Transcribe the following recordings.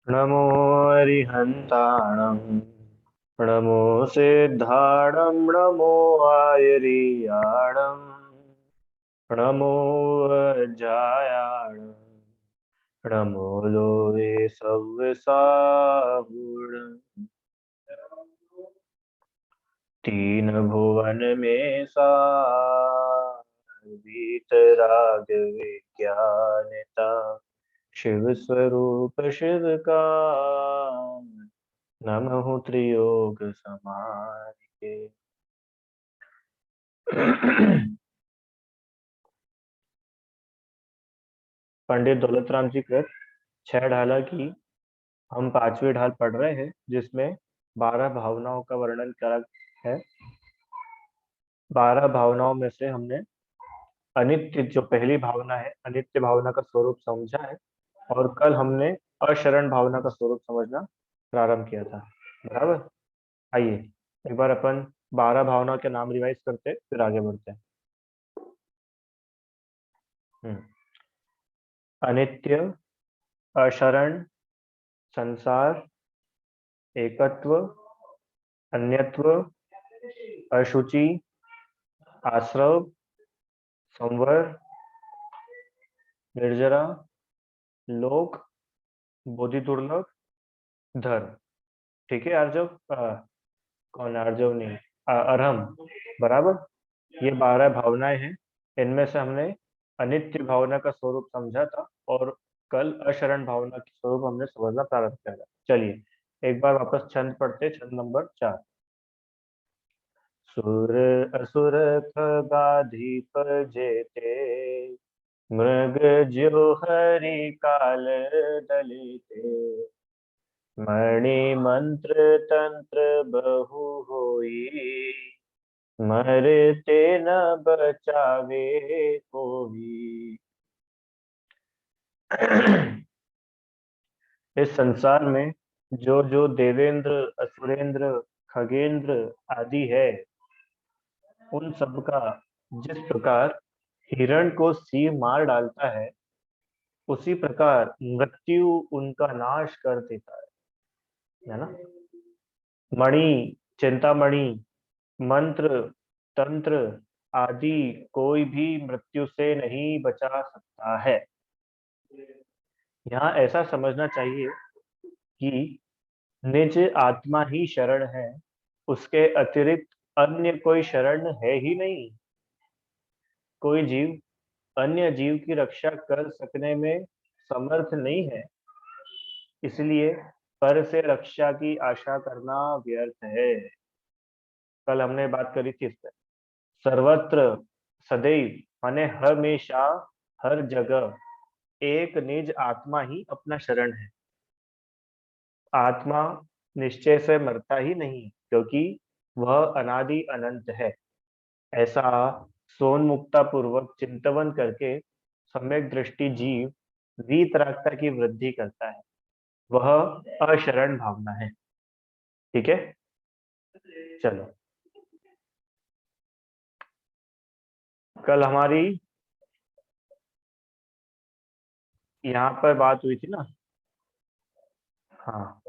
नमो अरिहन्ताणं नमो सिद्धाणं नमो आयर्याणं नमो वज्रायाणं नमो लोके सव्यसाहुणम् तीन भुवन में वीतराग विज्ञानता शिव स्वरूप शिव का नमः त्रियोग समाज के। पंडित दौलत राम जी कृत छह ढाला की हम पांचवी ढाल पढ़ रहे हैं, जिसमें 12 भावनाओं का वर्णन करा है। 12 भावनाओं में से हमने अनित्य, जो पहली भावना है, अनित्य भावना का स्वरूप समझा है। और कल हमने अशरण भावना का स्वरूप समझना प्रारंभ किया था। बराबर। आइए एक बार अपन 12 भावना के नाम रिवाइज करते फिर आगे बढ़ते हैं। हम्म। अनित्य, अशरण, संसार, एकत्व, अन्यत्व, अशुचि, आश्रव, संवर, निर्जरा, लोक, बोधि दुर्लभ, धर्म। ठीक है आर्जव। कौन आर्जव नहीं, अरहम। बराबर। ये 12 भावनाएं हैं। इनमें से हमने अनित्य भावना का स्वरूप समझा था और कल अशरण भावना के स्वरूप हमने समझना प्रारंभ किया था। चलिए एक बार वापस छंद पढ़ते, छंद नंबर 4। सुर असुर खगाधीप जेते मृग ज्यो हरि काल दलिते मणि मंत्र तंत्र बहु होई मरते न बचावे कोई। इस संसार में जो जो देवेंद्र, असुरेंद्र, खगेंद्र आदि है, उन सब का जिस प्रकार हिरण को सिंह मार डालता उसी प्रकार मृत्यु उनका नाश कर देता है ना। मणि, चिंतामणि, मंत्र, तंत्र आदि कोई भी मृत्यु से नहीं बचा सकता है। यहाँ ऐसा समझना चाहिए कि निज आत्मा ही शरण है, उसके अतिरिक्त अन्य कोई शरण है ही नहीं। कोई जीव अन्य जीव की रक्षा कर सकने में समर्थ नहीं है, इसलिए पर से रक्षा की आशा करना व्यर्थ है। कल हमने बात करी थी इस पर। सर्वत्र, सदैव, माने हमेशा, हर जगह एक निज आत्मा ही अपना शरण है। आत्मा निश्चय से मरता ही नहीं, क्योंकि वह अनादि अनंत है। ऐसा सोनमुक्ता पूर्वक चिंतवन करके सम्यक दृष्टि जीव वीतरागता की वृद्धि करता है। वह अशरण भावना है। ठीक है। चलो, कल हमारी यहाँ पर बात हुई थी ना। हाँ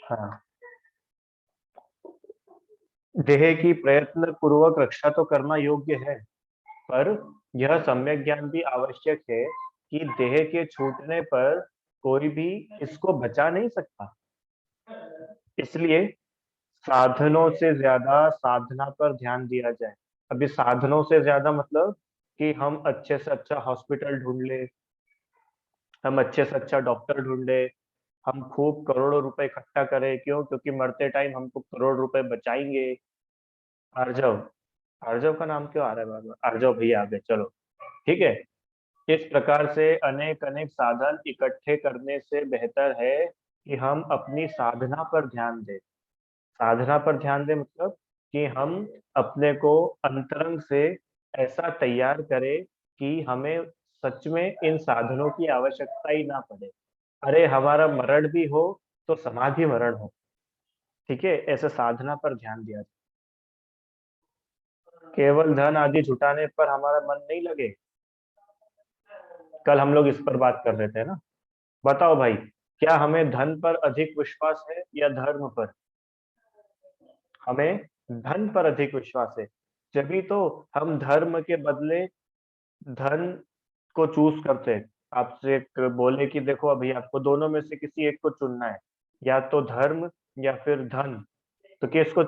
हाँ। देह की प्रयत्न पूर्वक रक्षा तो करना योग्य है, पर यह सम्यक ज्ञान भी आवश्यक है कि देह के छूटने पर कोई भी इसको बचा नहीं सकता। इसलिए साधनों से ज्यादा साधना पर ध्यान दिया जाए। अभी साधनों से ज्यादा मतलब कि हम अच्छे से अच्छा हॉस्पिटल ढूंढ ले, हम अच्छे से अच्छा डॉक्टर ढूंढे, हम खूब करोड़ों रुपए इकट्ठा करें। क्यों? क्योंकि मरते टाइम हमको करोड़ रुपए बचाएंगे। आर्जव, आर्जव का नाम क्यों आ रहा है बार बार? आर्जव भैया आ गए, चलो ठीक है। इस प्रकार से अनेक अनेक साधन इकट्ठे करने से बेहतर है कि हम अपनी साधना पर ध्यान दें। साधना पर ध्यान दें मतलब कि हम अपने को अंतरंग से ऐसा तैयार करें कि हमें सच में इन साधनों की आवश्यकता ही ना पड़े। अरे हमारा मरण भी हो तो समाधि मरण हो। ठीक है, ऐसे साधना पर ध्यान दिया केवल धन आदि जुटाने पर हमारा मन नहीं लगे। कल हम लोग इस पर बात कर रहे थे ना। बताओ भाई, क्या हमें धन पर अधिक विश्वास है या धर्म पर? हमें धन पर अधिक विश्वास है। जभी तो हम धर्म के बदले धन को चूज करते हैं। आपसे एक बोले कि देखो अभी आपको दोनों में से किसी एक को चुनना है, या तो धर्म या फिर धन, तो किसको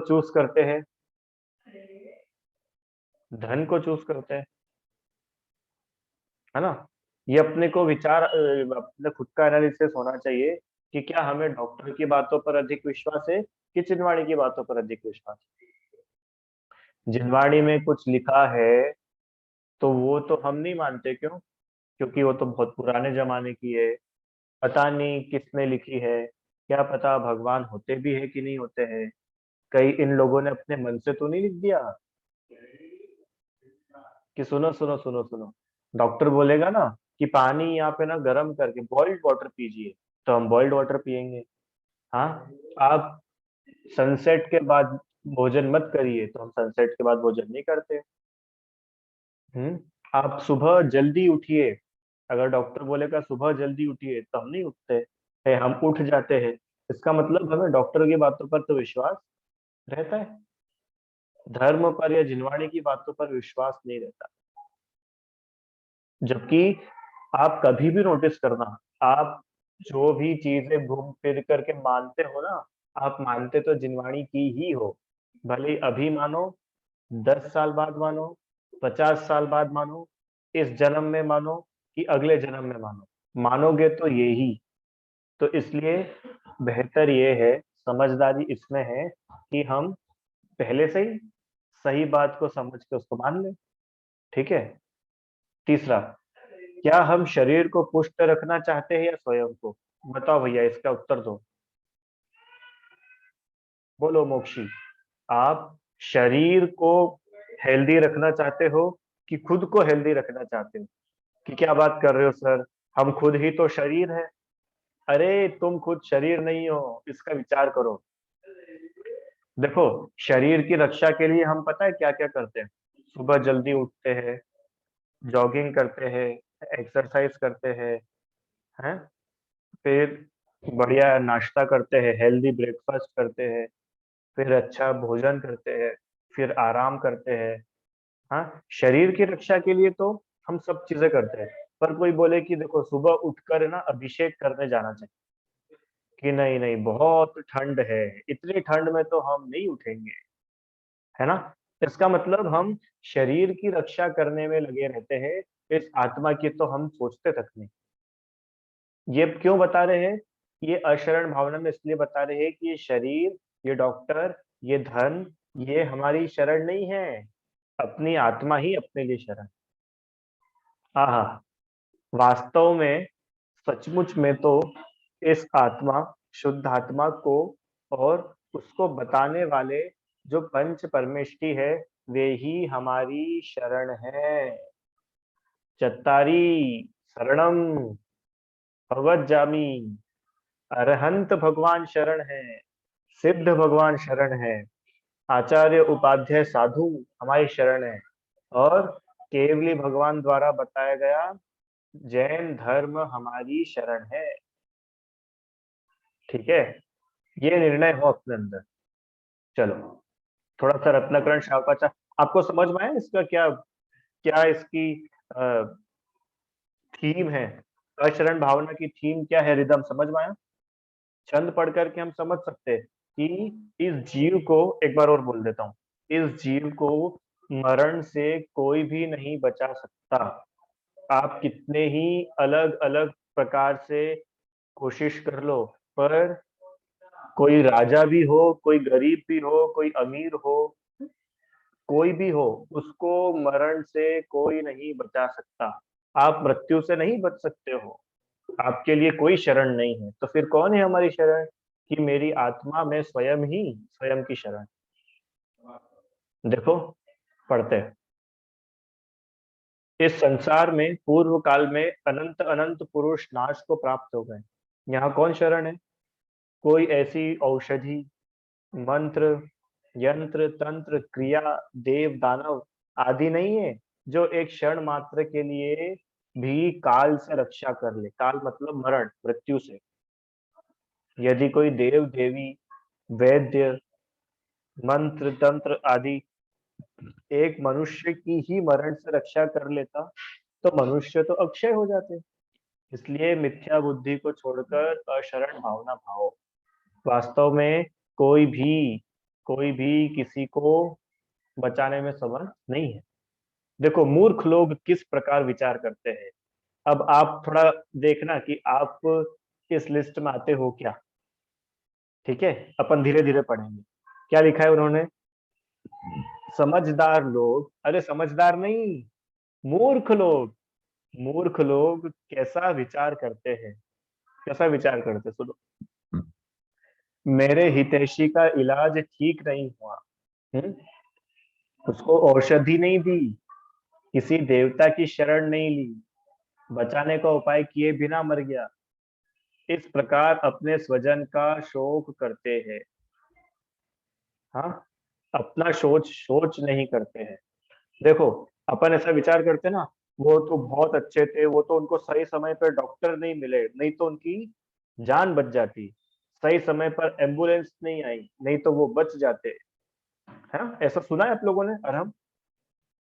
चूज करते हैं? धन को चूज करते हैं, है ना। ये अपने को अपने खुद का एनालिसिस होना चाहिए कि क्या हमें डॉक्टर की बातों पर अधिक विश्वास है कि चिनवाणी की बातों पर अधिक विश्वास है। जिनवाणी में कुछ लिखा है तो वो तो हम नहीं मानते, क्यों? क्योंकि वो तो बहुत पुराने जमाने की है। पता नहीं किसने लिखी है, क्या पता भगवान होते भी है कि नहीं होते हैं। कहीं इन लोगों ने अपने मन से तो नहीं लिख दिया कि सुनो सुनो सुनो सुनो, डॉक्टर बोलेगा ना कि पानी यहाँ पे ना गर्म करके बॉइल्ड वाटर पीजिए, तो हम बॉइल्ड वाटर पियेंगे। हाँ, आप सनसेट के बाद भोजन मत करिए, तो हम सनसेट के बाद भोजन नहीं करते। हम्म। आप सुबह जल्दी उठिए, अगर डॉक्टर बोलेगा सुबह जल्दी उठिए, तो हम नहीं उठते है, हम उठ जाते हैं। इसका मतलब हमें डॉक्टर की बातों पर तो विश्वास रहता है, धर्म पर या जिनवाणी की बातों पर विश्वास नहीं रहता। जबकि आप कभी भी नोटिस करना, आप जो भी चीजें घूम फिर करके मानते हो ना, आप मानते तो जिनवाणी की ही हो। भले ही अभी मानो, 10 साल बाद मानो, 50 साल बाद मानो, इस जन्म में मानो कि अगले जन्म में मानो, मानोगे तो ये ही। तो इसलिए बेहतर ये है, समझदारी इसमें है कि हम पहले से ही सही बात को समझ के उसको मान लें। ठीक है। तीसरा, क्या हम शरीर को पुष्ट रखना चाहते हैं या स्वयं को? बताओ भैया, इसका उत्तर दो। बोलो मोक्षी, आप शरीर को हेल्दी रखना चाहते हो कि खुद को हेल्दी रखना चाहते हो? कि क्या बात कर रहे हो सर, हम खुद ही तो शरीर है। अरे तुम खुद शरीर नहीं हो, इसका विचार करो। देखो, शरीर की रक्षा के लिए हम पता है क्या क्या करते हैं। सुबह जल्दी उठते हैं, जॉगिंग करते हैं, एक्सरसाइज करते हैं, फिर बढ़िया नाश्ता करते हैं, हेल्दी ब्रेकफास्ट करते हैं, फिर अच्छा भोजन करते हैं, फिर आराम करते हैं। हाँ, शरीर की रक्षा के लिए तो हम सब चीजें करते हैं। पर कोई बोले कि देखो सुबह उठकर ना अभिषेक करने जाना चाहिए, कि नहीं नहीं बहुत ठंड है, इतनी ठंड में तो हम नहीं उठेंगे, है ना। इसका मतलब हम शरीर की रक्षा करने में लगे रहते हैं, इस आत्मा की तो हम सोचते तक नहीं। ये क्यों बता रहे हैं? ये अशरण भावना में इसलिए बता रहे हैं कि ये शरीर, ये डॉक्टर, ये धन, ये हमारी शरण नहीं है। अपनी आत्मा ही अपने लिए शरण। आहा, वास्तव में सचमुच में तो इस आत्मा, शुद्ध आत्मा को और उसको बताने वाले जो पंच परमेष्टि है, वे ही हमारी शरण है। चत्तारी शरणम भगवत जामी, अरहंत भगवान शरण है, सिद्ध भगवान शरण है, आचार्य उपाध्याय साधु हमारी शरण है, और केवली भगवान द्वारा बताया गया जैन धर्म हमारी शरण है। ठीक है, ये निर्णय हो अपने अंदर। चलो, थोड़ा सा रत्नाकरण शावकाचा आपको समझ में आया? इसका क्या क्या इसकी थीम है? अशरण भावना की थीम क्या है, रिदम समझ में आया? छंद पढ़ करके हम समझ सकते हैं कि इस जीव को, एक बार और बोल देता हूँ, इस जीव को मरण से कोई भी नहीं बचा सकता। आप कितने ही अलग अलग प्रकार से कोशिश कर लो, पर कोई राजा भी हो, कोई गरीब भी हो, कोई अमीर हो, कोई भी हो, उसको मरण से कोई नहीं बचा सकता। आप मृत्यु से नहीं बच सकते हो, आपके लिए कोई शरण नहीं है। तो फिर कौन है हमारी शरण? कि मेरी आत्मा में स्वयं ही स्वयं की शरण। देखो, पढ़ते हैं। इस संसार में पूर्व काल में अनंत अनंत पुरुष नाश को प्राप्त हो गए। यहाँ कौन शरण है? कोई ऐसी औषधि, मंत्र, यंत्र तंत्र क्रिया देव दानव आदि नहीं है जो एक क्षण मात्र के लिए भी काल से रक्षा कर ले। काल मतलब मरण, मृत्यु से। यदि कोई देव देवी वैद्य मंत्र तंत्र आदि एक मनुष्य की ही मरण से रक्षा कर लेता तो मनुष्य तो अक्षय हो जाते। इसलिए मिथ्या बुद्धि को छोड़कर अशरण भावना भाओ। वास्तव में कोई भी कोई भी किसी को बचाने में समर्थ नहीं है। देखो मूर्ख लोग किस प्रकार विचार करते हैं। अब आप थोड़ा देखना कि आप इस लिस्ट में आते हो क्या। ठीक है, अपन धीरे धीरे पढ़ेंगे। क्या लिखा है उन्होंने? समझदार लोग, अरे समझदार नहीं, मूर्ख लोग। मूर्ख लोग कैसा विचार करते हैं, कैसा विचार करते, सुनो। मेरे हितैषी का इलाज ठीक नहीं हुआ, हम्म, उसको औषधि नहीं दी, किसी देवता की शरण नहीं ली, बचाने का उपाय किए बिना मर गया। इस प्रकार अपने स्वजन का शोक करते हैं। हाँ, अपना सोच सोच नहीं करते हैं। देखो, अपन ऐसा विचार करते ना, वो तो बहुत अच्छे थे, वो तो उनको सही समय पर डॉक्टर नहीं मिले, नहीं तो उनकी जान बच जाती। सही समय पर एम्बुलेंस नहीं आई, नहीं तो वो बच जाते। है ना? ऐसा सुना है आप लोगों ने अरहम?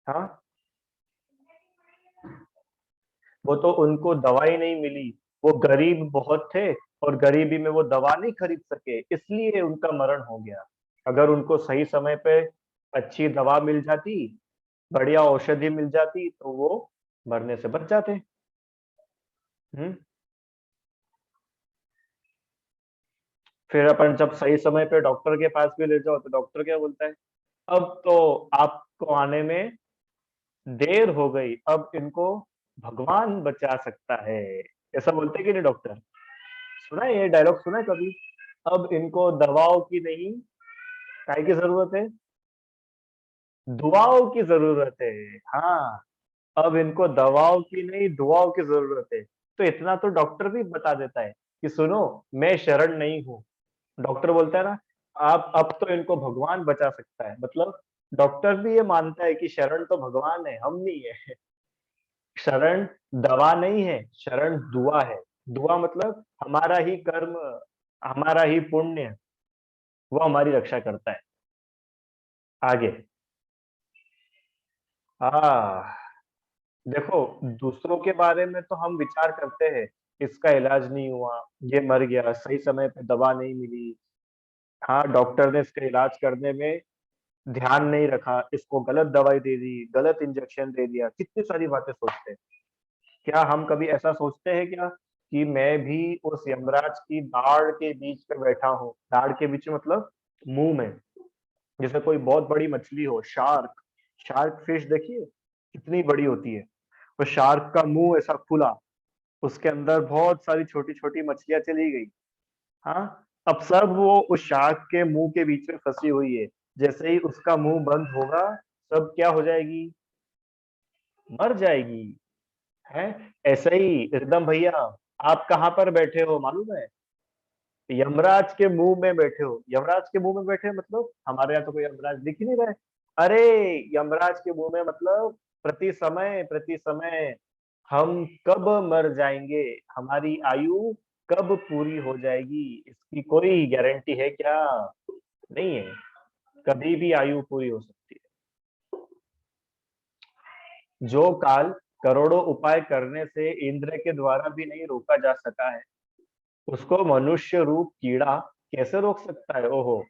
हाँ, वो तो उनको दवाई नहीं मिली, वो गरीब बहुत थे और गरीबी में वो दवा नहीं खरीद सके, इसलिए उनका मरण हो गया। अगर उनको सही समय पे अच्छी दवा मिल जाती, बढ़िया औषधि मिल जाती, तो वो मरने से बच जाते। हम्म। फिर अपन जब सही समय पे डॉक्टर के पास भी ले जाओ तो डॉक्टर क्या बोलता है? अब तो आपको आने में देर हो गई, अब इनको भगवान बचा सकता है। ऐसा बोलते कि नहीं डॉक्टर? सुना है ये डायलॉग, सुना है कभी? अब इनको दवाओं की नहीं, काय की जरूरत है? दुआओं की जरूरत है। हाँ, अब इनको दवाओं की नहीं दुआओं की जरूरत है। तो इतना तो डॉक्टर भी बता देता है कि सुनो, मैं शरण नहीं हूँ। डॉक्टर बोलता है ना, आप अब तो इनको भगवान बचा सकता है, मतलब डॉक्टर भी ये मानता है कि शरण तो भगवान है, हम नहीं है। शरण दवा नहीं है, शरण दुआ है। दुआ मतलब हमारा ही कर्म, हमारा ही पुण्य, वो हमारी रक्षा करता है। आगे। आ देखो, दूसरों के बारे में तो हम विचार करते हैं, इसका इलाज नहीं हुआ, ये मर गया, सही समय पे दवा नहीं मिली, हाँ डॉक्टर ने इसका इलाज करने में ध्यान नहीं रखा, इसको गलत दवाई दे दी, गलत इंजेक्शन दे दिया, कितनी सारी बातें सोचते हैं। क्या हम कभी ऐसा सोचते हैं क्या कि मैं भी उस यमराज की दाढ़ के बीच पे बैठा हूँ? दाढ़ के बीच में मतलब मुंह में। जैसे कोई बहुत बड़ी मछली हो, शार्क, शार्क फिश देखिए कितनी बड़ी होती है। तो शार्क का मुंह ऐसा खुला, उसके अंदर बहुत सारी छोटी छोटी मछलियां चली गई। हाँ, अब सब वो उस शार्क के मुंह के बीच में फंसी हुई है। जैसे ही उसका मुंह बंद होगा, सब क्या हो जाएगी? मर जाएगी। है, ऐसे ही रिदम भैया, आप कहाँ पर बैठे हो मालूम है? यमराज के मुंह में बैठे हो। यमराज के मुंह में बैठे मतलब हमारे यहाँ तो कोई यमराज दिख ही नहीं रहा है। अरे, यमराज के मुंह में मतलब प्रति समय हम कब मर जाएंगे, हमारी आयु कब पूरी हो जाएगी, इसकी कोई गारंटी है क्या? नहीं है, कभी भी आयु पूरी हो सकती है। जो काल करोड़ों उपाय करने से इंद्र के द्वारा भी नहीं रोका जा सका है, उसको मनुष्य रूप कीड़ा कैसे रोक सकता है? ओहो।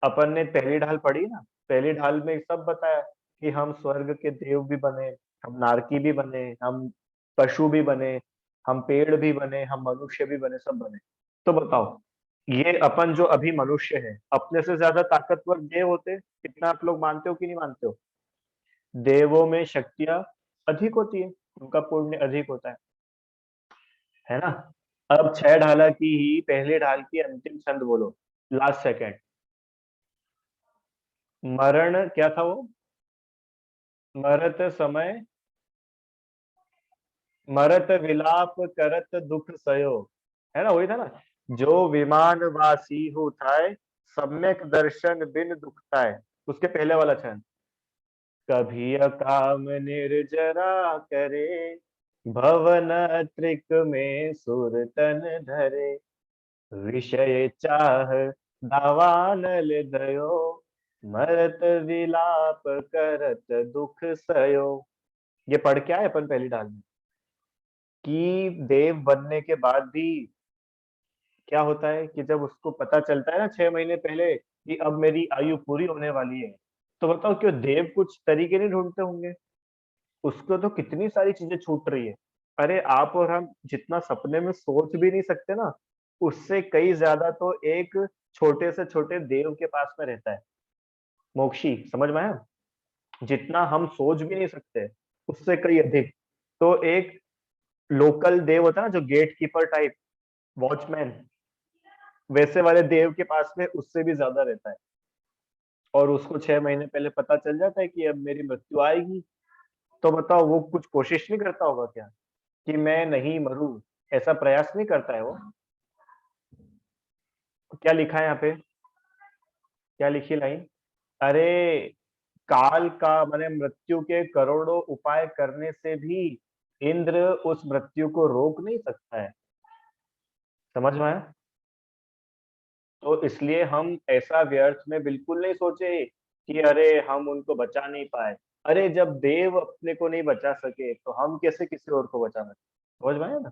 अपन ने पहली ढाल पढ़ी ना, पहली ढाल में सब बताया कि हम स्वर्ग के देव भी बने, हम नारकी भी बने, हम पशु भी बने, हम पेड़ भी बने, हम मनुष्य भी बने, सब बने। तो बताओ, ये अपन जो अभी मनुष्य है, अपने से ज्यादा ताकतवर देव होते? कितना आप लोग मानते हो कि नहीं मानते हो? देवों में शक्तियां अधिक होती है, उनका पुण्य अधिक होता है ना? अब छह ढाला की ही पहली ढाल की अंतिम छंद बोलो, लास्ट सेकंड। मरण क्या था वो? मरत समय, मरत विलाप करत दुख सयो, है ना? वही था ना। जो विमान वासी हो थाए, सम्यक दर्शन बिन दुखताए। उसके पहले वाला छंद। कभी अकाम निर्जरा करे, भवन त्रिक में सुरतन धरे, विषय चाह दावानल दयो, मरत विलाप करत दुख सयो। ये पढ़ के आए अपन पहली डाल में कि देव बनने के बाद भी क्या होता है कि जब उसको पता चलता है ना 6 महीने पहले कि अब मेरी आयु पूरी होने वाली है, तो बताओ क्यों देव कुछ तरीके नहीं ढूंढते होंगे? उसको तो कितनी सारी चीजें छूट रही है। अरे आप और हम जितना सपने में सोच भी नहीं सकते ना, उससे कई ज्यादा तो एक छोटे से छोटे देव के पास में रहता है। मोक्षी, समझ में आया? जितना हम सोच भी नहीं सकते, उससे कई अधिक। तो एक लोकल देव होता है ना, जो गेट कीपर टाइप, वॉचमैन, वैसे वाले देव के पास में उससे भी ज्यादा रहता है। और उसको 6 महीने पहले पता चल जाता है कि अब मेरी मृत्यु आएगी। तो बताओ वो कुछ कोशिश नहीं करता होगा क्या कि मैं नहीं मरूं? ऐसा प्रयास नहीं करता है वो? क्या लिखा है यहाँ पे? क्या लिखी लाइन? अरे काल का माने मृत्यु के करोड़ों उपाय करने से भी इंद्र उस मृत्यु को रोक नहीं सकता है। समझ में आया? तो इसलिए हम ऐसा व्यर्थ में बिल्कुल नहीं सोचे कि अरे हम उनको बचा नहीं पाए। अरे जब देव अपने को नहीं बचा सके तो हम कैसे किसी और को बचा सकते? समझ में आया ना?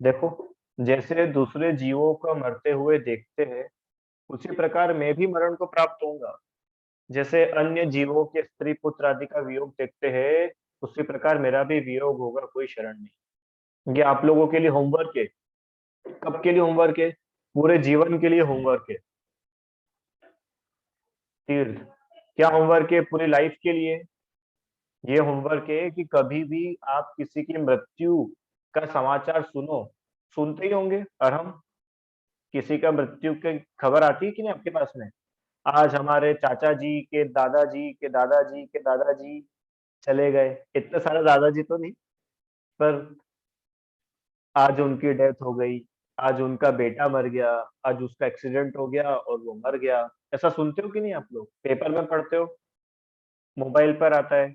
देखो, जैसे दूसरे जीवों को मरते हुए देखते हैं, उसी प्रकार मैं भी मरण को प्राप्त होऊंगा। जैसे अन्य जीवों के स्त्री पुत्र आदि का वियोग देखते हैं, उसी प्रकार मेरा भी वियोग होगा, कोई शरण नहीं। ये आप लोगों के लिए होमवर्क है। कब के लिए होमवर्क है? पूरे जीवन के लिए होमवर्क है। तीर्थ, क्या होमवर्क है पूरी लाइफ के लिए? ये होमवर्क है कि कभी भी आप किसी की मृत्यु का समाचार सुनो, सुनते ही होंगे। और हम किसी का मृत्यु की खबर आती है कि नहीं आपके पास में? आज हमारे चाचा जी के दादाजी के दादाजी के दादाजी चले गए। इतने सारे दादाजी तो नहीं, पर आज उनकी डेथ हो गई, आज उनका बेटा मर गया, आज उसका एक्सीडेंट हो गया और वो मर गया। ऐसा सुनते हो कि नहीं आप लोग? पेपर में पढ़ते हो, मोबाइल पर आता है,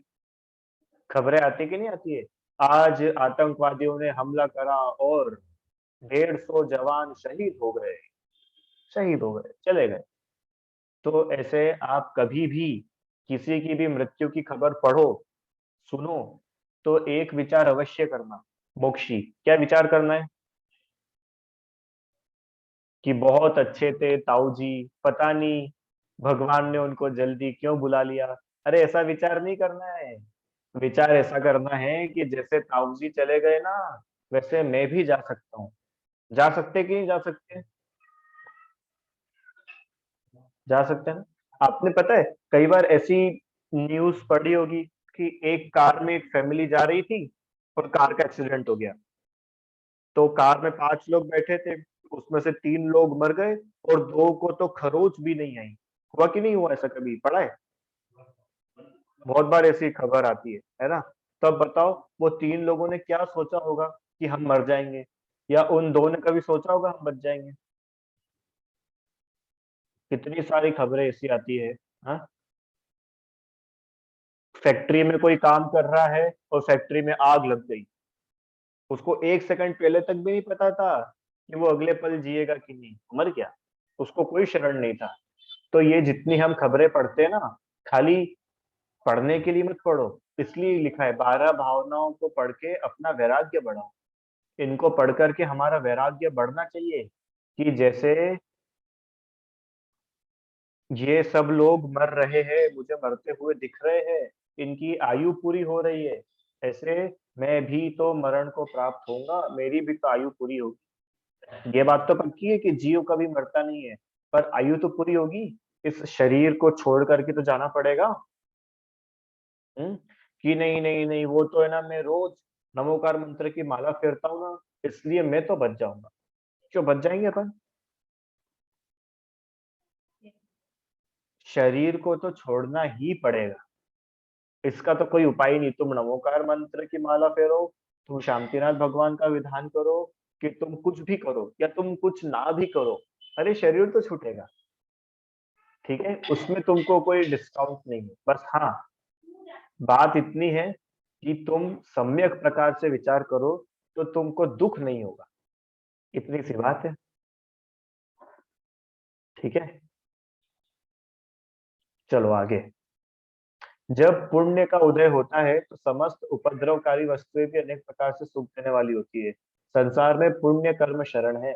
खबरें आती कि नहीं आती है? आज आतंकवादियों ने हमला करा और 150 जवान शहीद हो गए, शहीद हो गए, चले गए। तो ऐसे आप कभी भी किसी की भी मृत्यु की खबर पढ़ो, सुनो, तो एक विचार अवश्य करना। मोक्षी, क्या विचार करना है? कि बहुत अच्छे थे ताऊ जी, पता नहीं भगवान ने उनको जल्दी क्यों बुला लिया। अरे ऐसा विचार नहीं करना है। विचार ऐसा करना है कि जैसे ताऊ जी चले गए ना, वैसे मैं भी जा सकता हूँ। जा सकते कि नहीं जा सकते? जा सकते हैं ना? आपने पता है कई बार ऐसी न्यूज पढ़ी होगी कि एक कार में एक फैमिली जा रही थी और कार का एक्सीडेंट हो गया। तो कार में 5 लोग बैठे थे, उसमें से 3 लोग मर गए और 2 को तो खरोच भी नहीं आई। हुआ कि नहीं हुआ? ऐसा कभी पढ़ा है? बहुत बार ऐसी खबर आती है ना? तो अब बताओ वो 3 लोगों ने क्या सोचा होगा कि हम मर जाएंगे, या उन 2 ने कभी सोचा होगा हम बच जाएंगे? कितनी सारी खबरें ऐसी आती है। हाँ, फैक्ट्री में कोई काम कर रहा है और फैक्ट्री में आग लग गई, उसको 1 सेकंड पहले तक भी नहीं पता था कि वो अगले पल जिएगा कि नहीं, मर गया। उसको कोई शरण नहीं था। तो ये जितनी हम खबरें पढ़ते हैं ना, खाली पढ़ने के लिए मत पढ़ो। इसलिए लिखा है 12 भावनाओं को पढ़ के अपना वैराग्य बढ़ाओ। इनको पढ़ करके हमारा वैराग्य बढ़ना चाहिए कि जैसे ये सब लोग मर रहे हैं, मुझे मरते हुए दिख रहे हैं, इनकी आयु पूरी हो रही है, ऐसे मैं भी तो मरण को प्राप्त होऊंगा, मेरी भी तो आयु पूरी होगी। ये बात तो पक्की है कि जीव कभी मरता नहीं है, पर आयु तो पूरी होगी। इस शरीर को छोड़ करके तो जाना पड़ेगा। हम्म, कि नहीं नहीं नहीं, वो तो है ना, मैं रोज नमोकार मंत्र की माला फेरता हूँ ना, इसलिए मैं तो बच जाऊंगा। क्यों बच जाएंगे अपन? शरीर को तो छोड़ना ही पड़ेगा। इसका तो कोई उपाय नहीं। तुम नमोकार मंत्र की माला फेरो, तुम शांतिनाथ भगवान का विधान करो, कि तुम कुछ भी करो या तुम कुछ ना भी करो, अरे शरीर तो छूटेगा, ठीक है, उसमें तुमको कोई डिस्काउंट नहीं है। बस हाँ, बात इतनी है कि तुम सम्यक प्रकार से विचार करो तो तुमको दुख नहीं होगा, इतनी सी बात है। ठीक है, चलो आगे। जब पुण्य का उदय होता है तो समस्त उपद्रवकारी वस्तुएं भी अनेक प्रकार से सुख देने वाली होती है। संसार में पुण्य कर्म शरण है।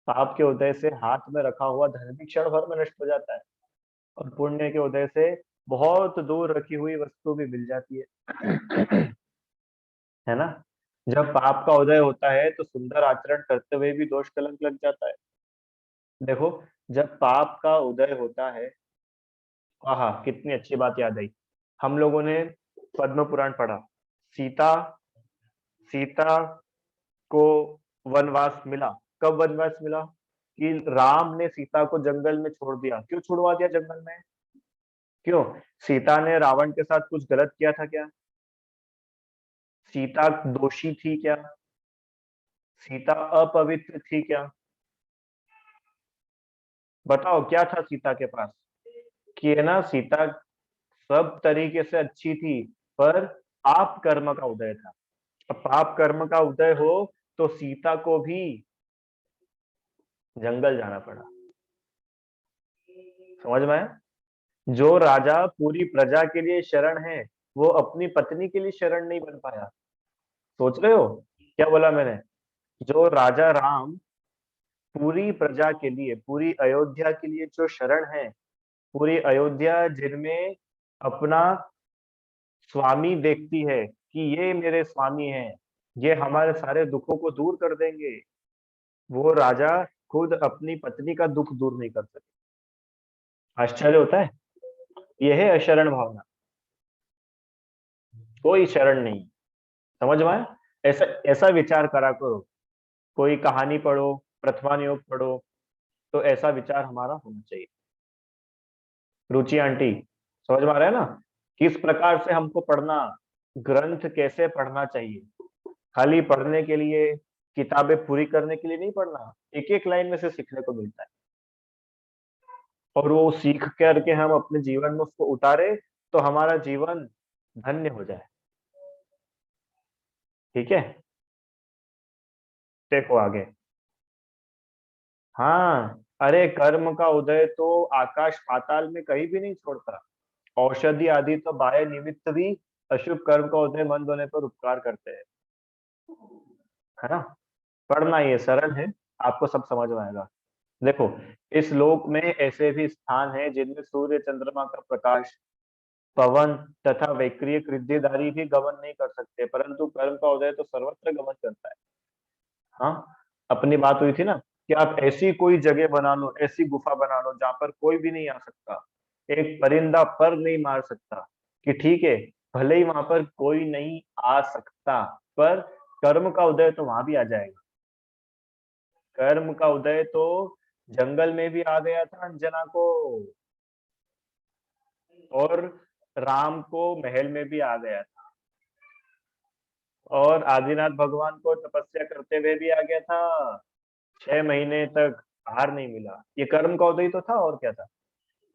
पाप के उदय से हाथ में रखा हुआ धन भी क्षण भर में नष्ट हो जाता है, और पुण्य के उदय से बहुत दूर रखी हुई वस्तु भी मिल जाती है। है ना। जब पाप का उदय होता है तो सुंदर आचरण करते हुए भी दोष कलंक लग जाता है। देखो, जब पाप का उदय होता है, आहा कितनी अच्छी बात याद आई। हम लोगों ने पद्म पुराण पढ़ा। सीता सीता को वनवास मिला। कब वनवास मिला? कि राम ने सीता को जंगल में छोड़ दिया। क्यों छुड़वा दिया जंगल में? क्यों? सीता ने रावण के साथ कुछ गलत किया था क्या? सीता दोषी थी क्या? सीता अपवित्र थी क्या? बताओ क्या था सीता के पास? कि है ना, सीता सब तरीके से अच्छी थी, पर पाप कर्म का उदय था। अब पाप कर्म का उदय हो तो सीता को भी जंगल जाना पड़ा। समझ में आया? जो राजा पूरी प्रजा के लिए शरण है, वो अपनी पत्नी के लिए शरण नहीं बन पाया। सोच रहे हो क्या बोला मैंने? जो राजा राम पूरी प्रजा के लिए, पूरी अयोध्या के लिए जो शरण है, पूरी अयोध्या जिनमें अपना स्वामी देखती है कि ये मेरे स्वामी हैं, ये हमारे सारे दुखों को दूर कर देंगे, वो राजा खुद अपनी पत्नी का दुख दूर नहीं कर सके। आश्चर्य होता है। यह है अशरण भावना। कोई शरण नहीं। समझ में आया? ऐसा ऐसा विचार करा करो। कोई कहानी पढ़ो, प्रथमान योग पढ़ो, तो ऐसा विचार हमारा होना चाहिए। रुचि आंटी, समझ में आ रहा है ना? किस प्रकार से हमको पढ़ना, ग्रंथ कैसे पढ़ना चाहिए। खाली पढ़ने के लिए, किताबें पूरी करने के लिए नहीं पढ़ना, एक एक लाइन में से सीखने को मिलता है, और वो सीख करके हम अपने जीवन में उसको उतारे तो हमारा जीवन धन्य हो जाए। ठीक है, देखो आगे। हाँ, अरे कर्म का उदय तो आकाश पाताल में कहीं भी नहीं छोड़ता। औषधि आदि तो बाह्य निमित्त भी अशुभ कर्म का उदय मंद होने पर उपकार करते हैं। है ना। पढ़ना ये सरल है, आपको सब समझ में आएगा। देखो, इस लोक में ऐसे भी स्थान है जिनमें सूर्य चंद्रमा का प्रकाश, पवन तथा वैक्रिय रिद्धिधारी भी गमन नहीं कर सकते, परंतु कर्म का उदय तो सर्वत्र गमन करता है। हाँ, अपनी बात हुई थी ना कि आप ऐसी कोई जगह बना लो, ऐसी गुफा बना लो जहां पर कोई भी नहीं आ सकता, एक परिंदा पर नहीं मार सकता, कि ठीक है, भले ही वहां पर कोई नहीं आ सकता, पर कर्म का उदय तो वहां भी आ जाएगा। कर्म का उदय तो जंगल में भी आ गया था अंजना को, और राम को महल में भी आ गया था, और आदिनाथ भगवान को तपस्या करते हुए भी आ गया था। 6 महीने तक आहार नहीं मिला, ये कर्म का उदय तो था, और क्या था।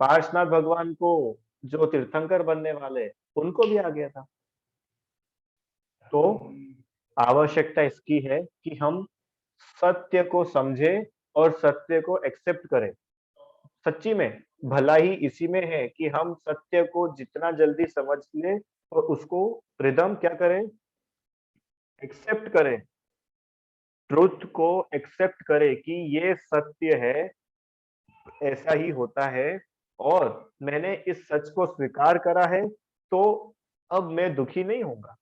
पार्श्वनाथ भगवान को, जो तीर्थंकर बनने वाले, उनको भी आ गया था। तो आवश्यकता इसकी है कि हम सत्य को समझे और सत्य को एक्सेप्ट करें। सच्ची में भलाई इसी में है कि हम सत्य को जितना जल्दी समझ लें और उसको रिदम क्या करें, एक्सेप्ट करें, ट्रुथ को एक्सेप्ट करें कि ये सत्य है, ऐसा ही होता है, और मैंने इस सच को स्वीकार करा है, तो अब मैं दुखी नहीं होऊंगा।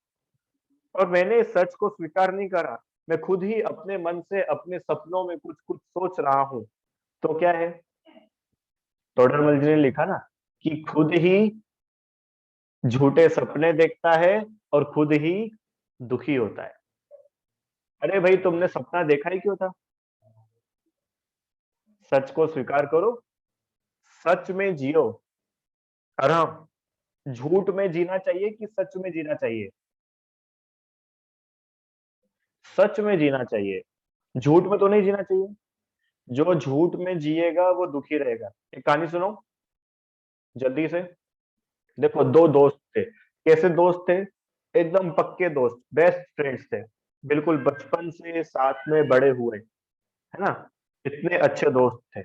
और मैंने इस सच को स्वीकार नहीं करा, मैं खुद ही अपने मन से अपने सपनों में कुछ कुछ सोच रहा हूं, तो क्या है, टोडरमल जी ने लिखा ना कि खुद ही झूठे सपने देखता है और खुद ही दुखी होता है। अरे भाई, तुमने सपना देखा ही क्यों था? सच को स्वीकार करो, सच में जियो। और हम झूठ में जीना चाहिए कि सच में जीना चाहिए? सच में जीना चाहिए। झूठ में तो नहीं जीना चाहिए। जो झूठ में जिएगा वो दुखी रहेगा। एक कहानी सुनो जल्दी से। देखो, दो दोस्त थे। कैसे दोस्त थे? एकदम पक्के दोस्त, बेस्ट फ्रेंड्स थे। बिल्कुल बचपन से साथ में बड़े हुए, है ना। इतने अच्छे दोस्त थे।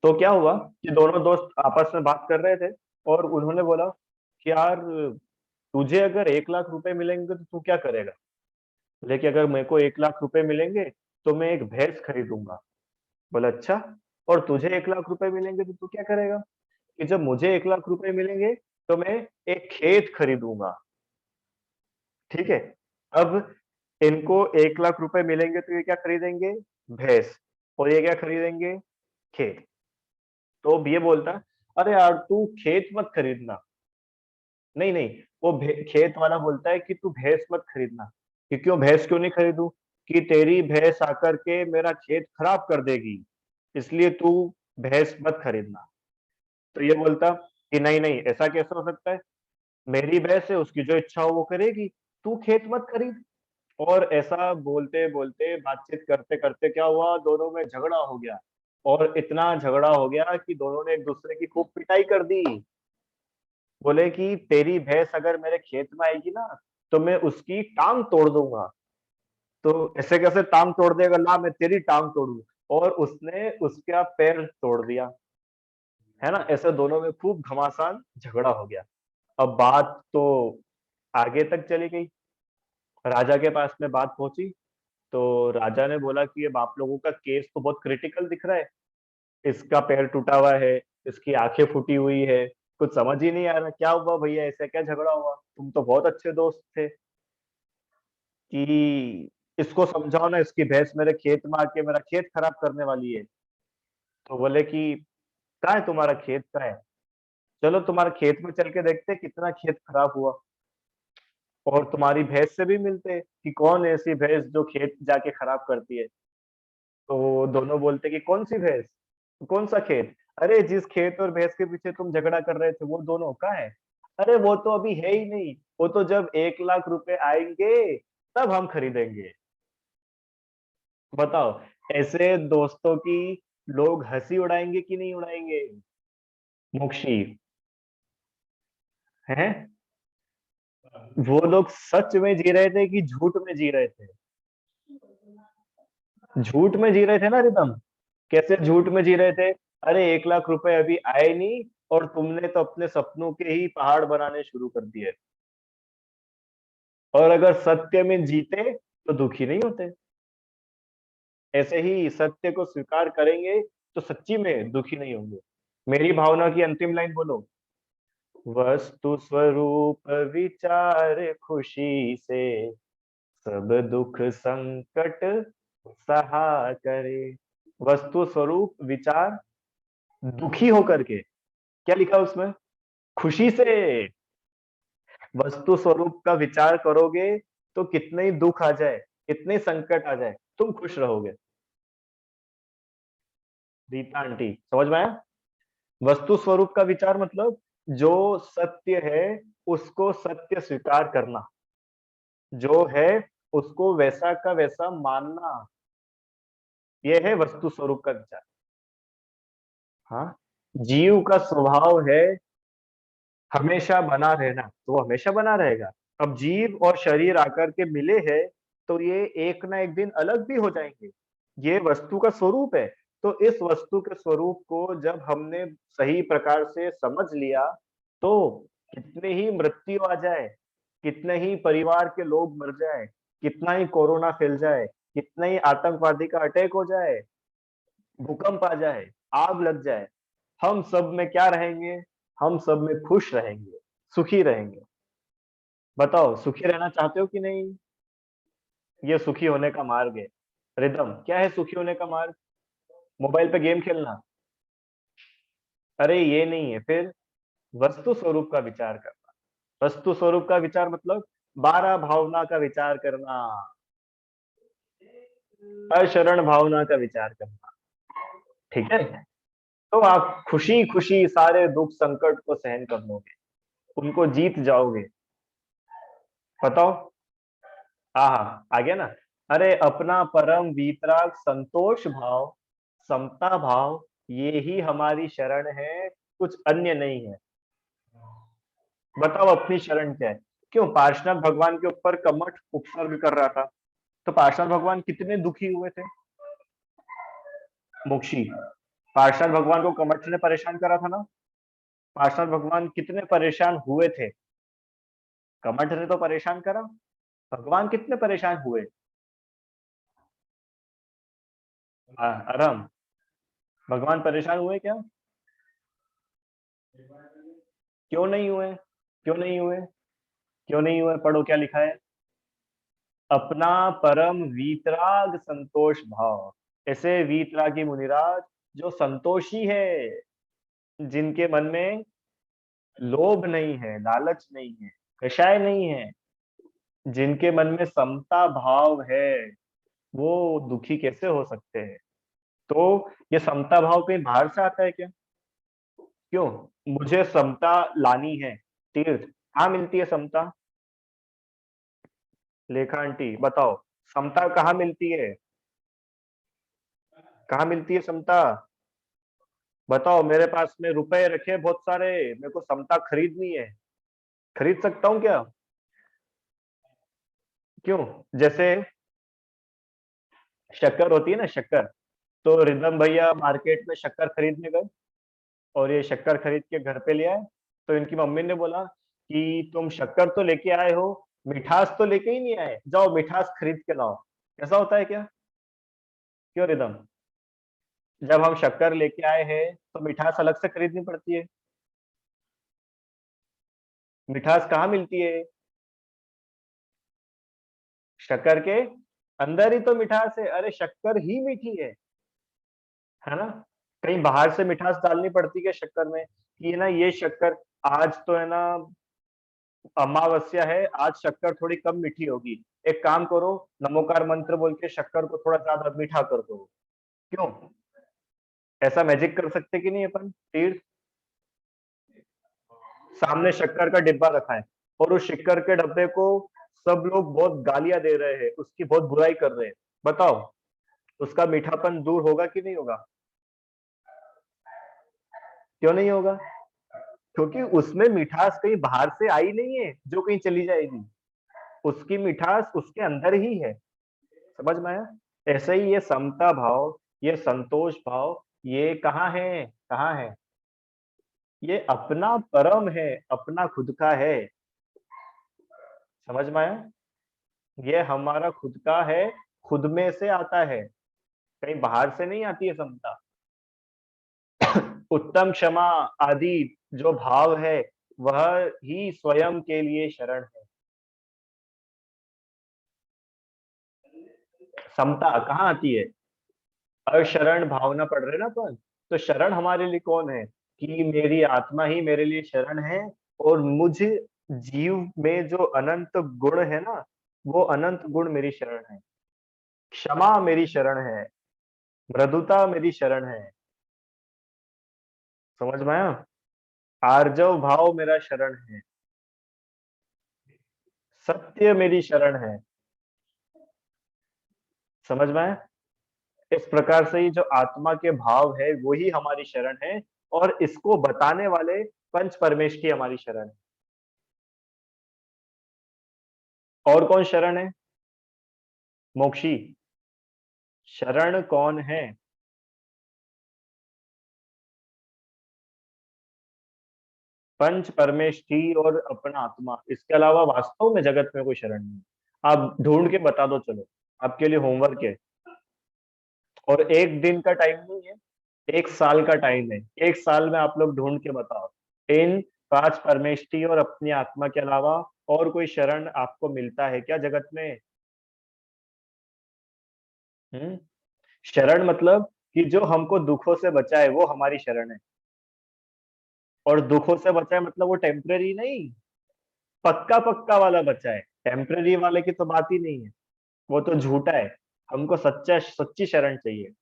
तो क्या हुआ कि दोनों दोस्त आपस में बात कर रहे थे, और उन्होंने बोला कि यार, तुझे अगर 1 लाख रुपए मिलेंगे तो तू क्या करेगा? लेकिन अगर मेरे को 1 लाख रुपए मिलेंगे तो मैं एक भैंस खरीदूंगा। बोला अच्छा, और तुझे 1 लाख रुपए मिलेंगे तो तू क्या करेगा? कि जब मुझे 1 लाख रुपए मिलेंगे तो मैं एक खेत खरीदूंगा। ठीक है। अब इनको 1 लाख रुपए मिलेंगे तो ये क्या खरीदेंगे? भैंस। और ये क्या खरीदेंगे? खेत। तो अब ये बोलता, अरे यार तू खेत मत खरीदना। नहीं नहीं, वो खेत वाला बोलता है कि तू भैंस मत खरीदना। कि क्यों? भैंस क्यों नहीं खरीदूं? कि तेरी भैंस आकर के मेरा खेत खराब कर देगी, इसलिए तू भैंस मत खरीदना। तो ये बोलता कि नहीं नहीं, ऐसा कैसे हो सकता है? मेरी भैंस है, उसकी जो इच्छा हो वो करेगी, तू खेत मत खरीद। और ऐसा बोलते बोलते, बातचीत करते करते क्या हुआ, दोनों में झगड़ा हो गया। और इतना झगड़ा हो गया कि दोनों ने एक दूसरे की खूब पिटाई कर दी। बोले कि तेरी भैंस अगर मेरे खेत में आएगी ना, तो मैं उसकी टांग तोड़ दूंगा। तो ऐसे कैसे टांग तोड़ देगा? ला, मैं तेरी टांग तोड़ू। और उसने उसका पैर तोड़ दिया। है ना। ऐसे दोनों में खूब घमासान झगड़ा हो गया। अब बात तो आगे तक चली गई। राजा के पास में बात पहुंची। तो राजा ने बोला कि अब आप लोगों का केस तो बहुत क्रिटिकल दिख रहा है। इसका पैर टूटा हुआ है, इसकी आंखें फूटी हुई है। कुछ समझ ही नहीं आ रहा क्या हुआ भैया, ऐसा क्या झगड़ा हुआ? तुम तो बहुत अच्छे दोस्त थे। कि इसको समझाओ ना, इसकी भैंस मेरे खेत में आके मेरा खेत खराब करने वाली है। तो बोले कि कहाँ है तुम्हारा खेत, कहाँ है? चलो तुम्हारे खेत में चल के देखते हैं कितना खेत खराब हुआ। और तुम्हारी भैंस से भी मिलते हैं कि कौन है ऐसी भैंस जो खेत जाके खराब करती है। तो दोनों बोलते कि कौन सी भैंस? कौन सा खेत? अरे जिस खेत और भैंस के पीछे तुम झगड़ा कर रहे थे वो दोनों कहाँ है? अरे वो तो अभी है ही नहीं। वो तो जब 1 लाख रुपए आएंगे तब हम खरीदेंगे। बताओ, ऐसे दोस्तों की लोग हंसी उड़ाएंगे कि नहीं उड़ाएंगे? मोक्षी हैं। वो लोग सच में जी रहे थे कि झूठ में जी रहे थे? झूठ में जी रहे थे ना रिदम। कैसे झूठ में जी रहे थे? अरे 1 लाख रुपए अभी आए नहीं, और तुमने तो अपने सपनों के ही पहाड़ बनाने शुरू कर दिए। और अगर सत्य में जीते तो दुखी नहीं होते। ऐसे ही सत्य को स्वीकार करेंगे तो सच्ची में दुखी नहीं होंगे। मेरी भावना की अंतिम लाइन बोलो। वस्तु स्वरूप विचार खुशी से, सब दुख संकट सहा करे। वस्तु स्वरूप विचार, दुखी होकर के। क्या लिखा उसमें? खुशी से। वस्तु स्वरूप का विचार करोगे तो कितने ही दुख आ जाए, कितने संकट आ जाए, तुम खुश रहोगे। रीता आंटी, समझ में आया? वस्तु स्वरूप का विचार मतलब जो सत्य है उसको सत्य स्वीकार करना। जो है उसको वैसा का वैसा मानना। ये है वस्तु स्वरूप का विचार। हाँ। जीव का स्वभाव है हमेशा बना रहना, तो वो हमेशा बना रहेगा। अब जीव और शरीर आकर के मिले हैं, तो ये एक ना एक दिन अलग भी हो जाएंगे। ये वस्तु का स्वरूप है। तो इस वस्तु के स्वरूप को जब हमने सही प्रकार से समझ लिया, तो कितने ही मृत्यु आ जाए, कितने ही परिवार के लोग मर जाए, कितना ही कोरोना फैल जाए, कितना ही आतंकवादी का अटैक हो जाए, भूकंप आ जाए, आग लग जाए, हम सब में क्या रहेंगे? हम सब में खुश रहेंगे, सुखी रहेंगे। बताओ, सुखी रहना चाहते हो कि नहीं? ये सुखी होने का मार्ग है। रिदम, क्या है सुखी होने का मार्ग? मोबाइल पे गेम खेलना? अरे ये नहीं है फिर। वस्तु स्वरूप का विचार करना। वस्तु स्वरूप का विचार मतलब 12 भावना का विचार करना, अशरण भावना का विचार करना। ठीक है। तो आप खुशी खुशी सारे दुख संकट को सहन कर लोगे, उनको जीत जाओगे। बताओ। हाँ हाँ, आ गया ना। अरे अपना परम वीतराग संतोष भाव, समता भाव, ये ही हमारी शरण है, कुछ अन्य नहीं है। बताओ अपनी शरण क्या है? क्यों पार्श्वनाथ भगवान के ऊपर कमठ उपसर्ग कर रहा था? तो पार्श्वनाथ भगवान कितने दुखी हुए थे? मोक्षी, पार्श्वनाथ भगवान को कमठ ने परेशान करा था ना? पार्श्वनाथ भगवान कितने परेशान हुए थे? कमठ ने तो परेशान करा। भगवान कितने परेशान हुए? आराम, भगवान परेशान हुए क्या? क्यों नहीं हुए? क्यों नहीं हुए? क्यों नहीं हुए? पढ़ो क्या लिखा है। अपना परम वीतराग संतोष भाव, ऐसे वीतरागी मुनिराज जो संतोषी है, जिनके मन में लोभ नहीं है, लालच नहीं है, कषाय नहीं है, जिनके मन में समता भाव है, वो दुखी कैसे हो सकते हैं? तो ये समता भाव कहीं बाहर से आता है क्या? क्यों? मुझे समता लानी है। तीर्थ, कहाँ मिलती है समता? लेखा आंटी बताओ, समता कहाँ मिलती है? कहाँ मिलती है समता? बताओ, मेरे पास में रुपए रखे बहुत सारे, मेरे को समता खरीदनी है, खरीद सकता हूँ क्या? क्यों? जैसे शक्कर होती है ना, शक्कर, तो रिदम भैया मार्केट में शक्कर खरीदने गए, और ये शक्कर खरीद के घर पे ले आए। तो इनकी मम्मी ने बोला कि तुम शक्कर तो लेके आए हो, मिठास तो लेके ही नहीं आए, जाओ मिठास खरीद के लाओ। ऐसा होता है क्या? क्यों रिदम? जब हम शक्कर लेके आए हैं तो मिठास अलग से खरीदनी पड़ती है। मिठास कहाँ मिलती है? शक्कर के अंदर ही तो मिठास है। अरे शक्कर ही मीठी है ना? कहीं बाहर से मिठास डालनी पड़ती है शक्कर में, कि ना ये शक्कर आज तो है ना अमावस्या है, आज शक्कर थोड़ी कम मीठी होगी, एक काम करो, नमोकार मंत्र बोल के शक्कर को थोड़ा ज्यादा मीठा कर दो। क्यों? ऐसा मैजिक कर सकते कि नहीं अपन तीर्थ? सामने शक्कर का डिब्बा रखा है, और उस शक्कर के डब्बे को सब लोग बहुत गालियां दे रहे हैं, उसकी बहुत बुराई कर रहे हैं। बताओ, उसका मीठापन दूर होगा कि नहीं होगा? क्यों नहीं होगा? क्योंकि उसमें मिठास कहीं बाहर से आई नहीं है जो कहीं चली जाएगी, उसकी मिठास उसके अंदर ही है। समझ में आया? ऐसे ही ये समता भाव, ये संतोष भाव, ये कहाँ है? कहाँ है? ये अपना परम है, अपना खुद का है। समझ में आया? ये हमारा खुद का है, खुद में से आता है, कहीं बाहर से नहीं आती है समता। उत्तम क्षमा आदि जो भाव है, वह ही स्वयं के लिए शरण है। समता कहाँ आती है? अशरण भावना पढ़ रहे ना अपन, तो शरण हमारे लिए कौन है? कि मेरी आत्मा ही मेरे लिए शरण है, और मुझ जीव में जो अनंत गुण है ना, वो अनंत गुण मेरी शरण है। क्षमा मेरी शरण है, मृदुता मेरी शरण है। समझ में आया? आर्जव भाव मेरा शरण है, सत्य मेरी शरण है। समझ में आया? इस प्रकार से ही जो आत्मा के भाव है वही हमारी शरण है, और इसको बताने वाले पंच परमेश की हमारी शरण है। और कौन शरण है? मोक्षी, शरण कौन है? पंच परमेश ही और अपना आत्मा, इसके अलावा वास्तव में जगत में कोई शरण नहीं। आप ढूंढ के बता दो, चलो, आपके लिए होमवर्क है। और एक दिन का टाइम नहीं है, एक साल का टाइम है। एक साल में आप लोग ढूंढ के बताओ, इन पांच परमेष्टि और अपनी आत्मा के अलावा और कोई शरण आपको मिलता है क्या जगत में? हम्म? शरण मतलब कि जो हमको दुखों से बचाए वो हमारी शरण है। और दुखों से बचाए मतलब वो टेम्परेरी नहीं, पक्का पक्का वाला बचाए। टेम्परेरी वाले की तो बात ही नहीं है, वो तो झूठा है। हमको सच्चा सच्ची शरण चाहिए,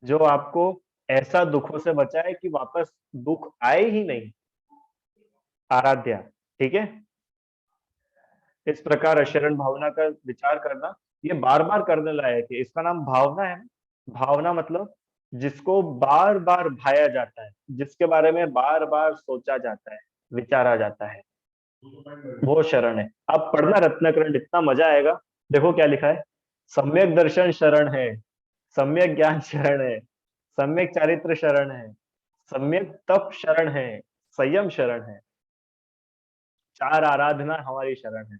जो आपको ऐसा दुखों से बचाए कि वापस दुख आए ही नहीं। आराध्या, ठीक है? इस प्रकार अशरण भावना का विचार करना। ये बार बार करने लायक है, इसका नाम भावना है। भावना मतलब जिसको बार बार भाया जाता है, जिसके बारे में बार बार सोचा जाता है, विचारा जाता है, वो शरण है। अब पढ़ना रत्नाकरण, इतना मजा आएगा। देखो क्या लिखा है, सम्यक दर्शन शरण है, सम्यक ज्ञान शरण है, सम्यक चारित्र शरण है, सम्यक तप शरण है, संयम शरण है, चार आराधना हमारी शरण है।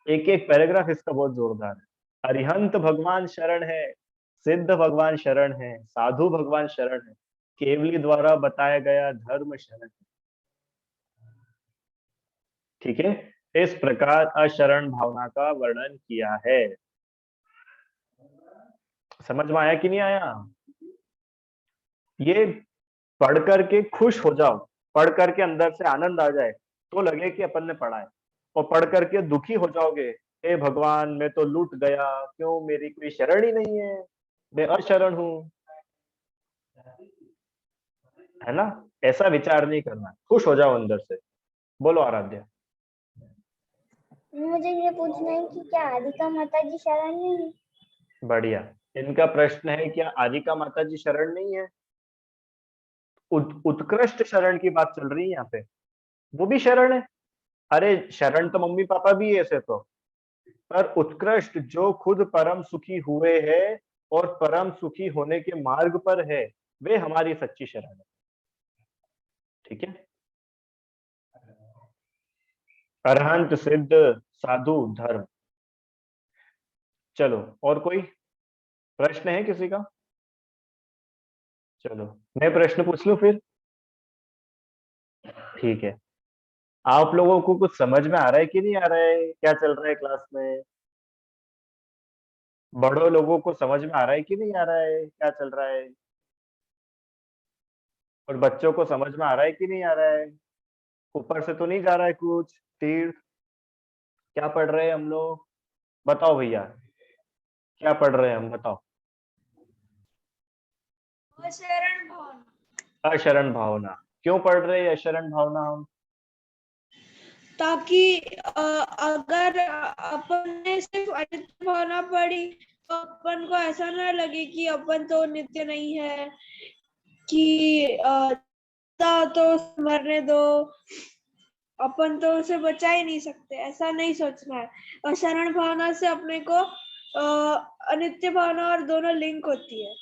एक एक पैराग्राफ इसका बहुत जोरदार है। अरिहंत भगवान शरण है, सिद्ध भगवान शरण है, साधु भगवान शरण है, केवली द्वारा बताया गया धर्म शरण है। ठीक है, इस प्रकार अशरण भावना का वर्णन किया है। समझ में आया कि नहीं आया? ये पढ़ करके खुश हो जाओ, पढ़ करके अंदर से आनंद आ जाए तो लगे कि अपन ने पढ़ा है। और पढ़ करके दुखी हो जाओगे, हे भगवान मैं तो लूट गया, क्यों मेरी कोई शरण ही नहीं है, मैं अशरण हूं, है ना? ऐसा विचार नहीं करना, खुश हो जाओ अंदर से। बोलो आराध्या। मुझे ये पूछना है कि क्या आदिका माता जी शरण नहीं है? बढ़िया। इनका प्रश्न है क्या आदिका माता जी शरण नहीं है? उत्कृष्ट शरण की बात चल रही है यहाँ पे, वो भी शरण है। अरे शरण तो मम्मी पापा भी है ऐसे तो, पर उत्कृष्ट जो खुद परम सुखी हुए हैं और परम सुखी होने के मार्ग पर है, वे हमारी सच्ची शरण है। ठीक है, अरहंत सिद्ध साधु धर्म। चलो, और कोई प्रश्न है किसी का? चलो मैं प्रश्न पूछ लूं फिर। ठीक है, आप लोगों को कुछ समझ में आ रहा है कि नहीं आ रहा है, क्या चल रहा है क्लास में? बड़ों लोगों को समझ में आ रहा है कि नहीं आ रहा है, क्या चल रहा है? और बच्चों को समझ में आ रहा है कि नहीं आ रहा है? ऊपर से तो नहीं जा रहा है कुछ तीर्थ? क्या पढ़ रहे हैं हम लोग? बताओ भैया, क्या पढ़ रहे हैं हम, बताओ। अशरण भावना। अशरण भावना। क्यों पढ़ रहे हैं अशरण भावना हम? ताकि अगर अपन ने सिर्फ अनित्य भावना पढ़ी तो अपन को ऐसा ना लगे कि अपन तो नित्य नहीं है, कि तो मरने दो, अपन तो उसे बचा ही नहीं सकते, ऐसा नहीं सोचना है। और शरण भावना से अपने को अनित्य भावना और दोनों लिंक होती है।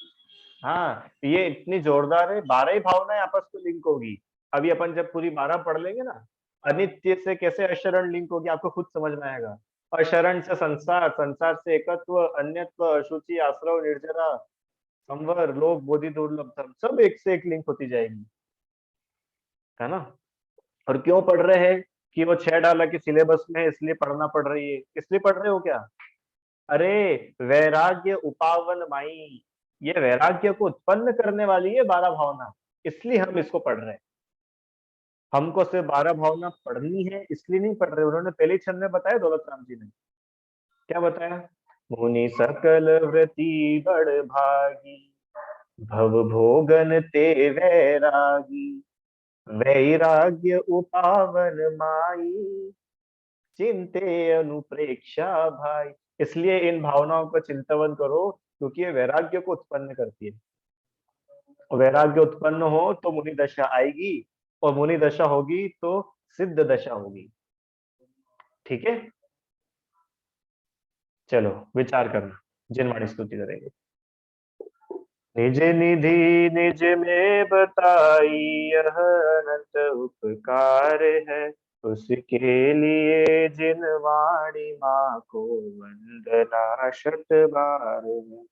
हाँ, ये इतनी जोरदार है, 12 ही भावनाएं आपस में लिंक होगी। अभी अपन जब पूरी 12 पढ़ लेंगे ना, अनित्य से कैसे अशरण लिंक होगी आपको खुद समझ में आएगा। अशरण से संसार, संसार से एकत्व, अन्यत्व, अशुचि, आश्रव, निर्जरा, संवर, लोक, बोधि, दुर्लभ धर्म, सब एक से एक लिंक होती जाएगी, है ना? और क्यों पढ़ रहे हैं? कि वो 6 डाला कि सिलेबस में है इसलिए पढ़ना पड़ रही है। इसलिए पढ़ रहे हो क्या? अरे वैराग्य उपावन माई, ये वैराग्य को उत्पन्न करने वाली है 12 भावना, इसलिए हम इसको पढ़ रहे हैं। हमको सिर्फ 12 भावना पढ़नी है इसलिए नहीं पढ़ रहे। उन्होंने पहले ही छंद में बताया, दौलत राम जी ने क्या बताया, मुनि सकल व्रति बड़ भागी, भव भोगन ते वैरागी, वैराग्य उपावन माई, चिंते अनुप्रेक्षा भाई। इसलिए इन भावनाओं का चिंतन करो, क्योंकि ये वैराग्य को उत्पन्न करती है। और वैराग्य उत्पन्न हो तो मुनि दशा आएगी, और मुनि दशा होगी तो सिद्ध दशा होगी। ठीक है, चलो विचार करना, जिनवाणी स्तुति करेंगे। निज निधि निज में बताई, यह अनंत उपकार है, उसके लिए जिन वाणी माँ को वंदना शत बार है।